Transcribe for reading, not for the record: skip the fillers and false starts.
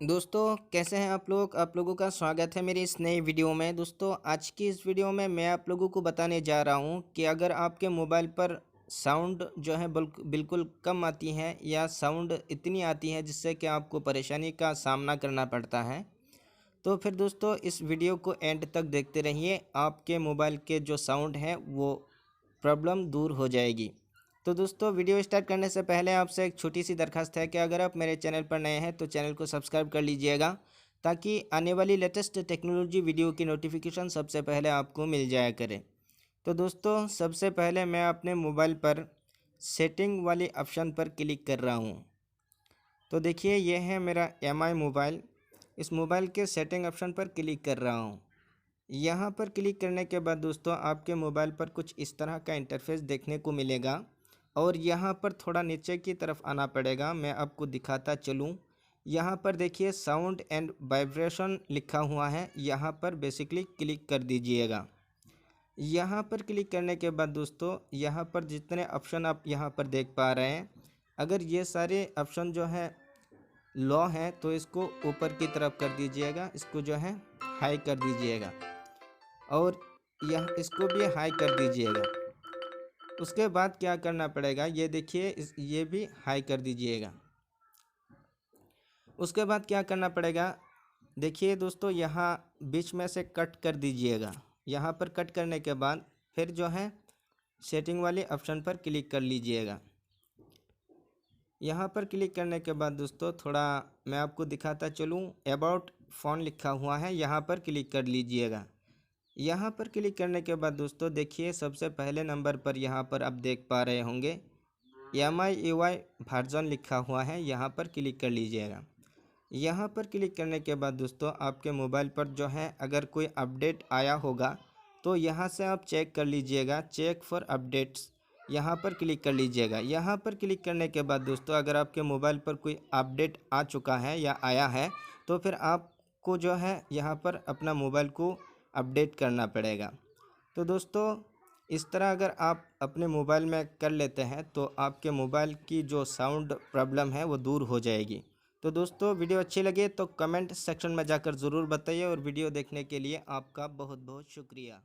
दोस्तों कैसे हैं आप लोगों का स्वागत है मेरी इस नई वीडियो में। दोस्तों आज की इस वीडियो में मैं आप लोगों को बताने जा रहा हूं कि अगर आपके मोबाइल पर साउंड जो है बिल्कुल कम आती है या साउंड इतनी आती है जिससे कि आपको परेशानी का सामना करना पड़ता है, तो फिर दोस्तों इस वीडियो को एंड तक देखते रहिए। आपके मोबाइल के जो साउंड है वो प्रॉब्लम दूर हो जाएगी। तो दोस्तों वीडियो स्टार्ट करने से पहले आपसे एक छोटी सी दरखास्त है कि अगर आप मेरे चैनल पर नए हैं तो चैनल को सब्सक्राइब कर लीजिएगा, ताकि आने वाली लेटेस्ट टेक्नोलॉजी वीडियो की नोटिफिकेशन सबसे पहले आपको मिल जाया करे। तो दोस्तों सबसे पहले मैं अपने मोबाइल पर सेटिंग वाले ऑप्शन पर क्लिक कर रहा हूँ। तो देखिए यह है मेरा MI मोबाइल। इस मोबाइल के सेटिंग ऑप्शन पर क्लिक कर रहा हूँ। यहाँ पर क्लिक करने के बाद दोस्तों आपके मोबाइल पर कुछ इस तरह का इंटरफेस देखने को मिलेगा और यहाँ पर थोड़ा नीचे की तरफ आना पड़ेगा। मैं आपको दिखाता चलूँ। यहाँ पर देखिए साउंड एंड वाइब्रेशन लिखा हुआ है, यहाँ पर बेसिकली क्लिक कर दीजिएगा। यहाँ पर क्लिक करने के बाद दोस्तों यहाँ पर जितने ऑप्शन आप यहाँ पर देख पा रहे हैं, अगर ये सारे ऑप्शन जो है लो हैं तो इसको ऊपर की तरफ कर दीजिएगा, इसको जो है हाई कर दीजिएगा और यह इसको भी हाई कर दीजिएगा। उसके बाद क्या करना पड़ेगा, ये देखिए ये भी हाई कर दीजिएगा। उसके बाद क्या करना पड़ेगा, देखिए दोस्तों यहाँ बीच में से कट कर दीजिएगा। यहाँ पर कट करने के बाद फिर जो है सेटिंग वाले ऑप्शन पर क्लिक कर लीजिएगा। यहाँ पर क्लिक करने के बाद दोस्तों थोड़ा मैं आपको दिखाता चलूँ, अबाउट फ़ोन लिखा हुआ है, यहाँ पर क्लिक कर लीजिएगा। यहाँ पर क्लिक करने के बाद दोस्तों देखिए सबसे पहले नंबर पर यहाँ पर आप देख पा रहे होंगे MIUI वर्जन लिखा हुआ है, यहाँ पर क्लिक कर लीजिएगा। यहाँ पर क्लिक करने के बाद दोस्तों आपके मोबाइल पर जो है अगर कोई अपडेट आया होगा तो यहाँ से आप चेक कर लीजिएगा, चेक फॉर अपडेट्स, यहाँ पर क्लिक कर लीजिएगा। यहाँ पर क्लिक करने के बाद दोस्तों अगर आपके मोबाइल पर कोई अपडेट आ चुका है या आया है तो फिर आपको जो है यहाँ पर अपना मोबाइल को अपडेट करना पड़ेगा। तो दोस्तों इस तरह अगर आप अपने मोबाइल में कर लेते हैं तो आपके मोबाइल की जो साउंड प्रॉब्लम है वो दूर हो जाएगी। तो दोस्तों वीडियो अच्छी लगे तो कमेंट सेक्शन में जाकर ज़रूर बताइए और वीडियो देखने के लिए आपका बहुत बहुत शुक्रिया।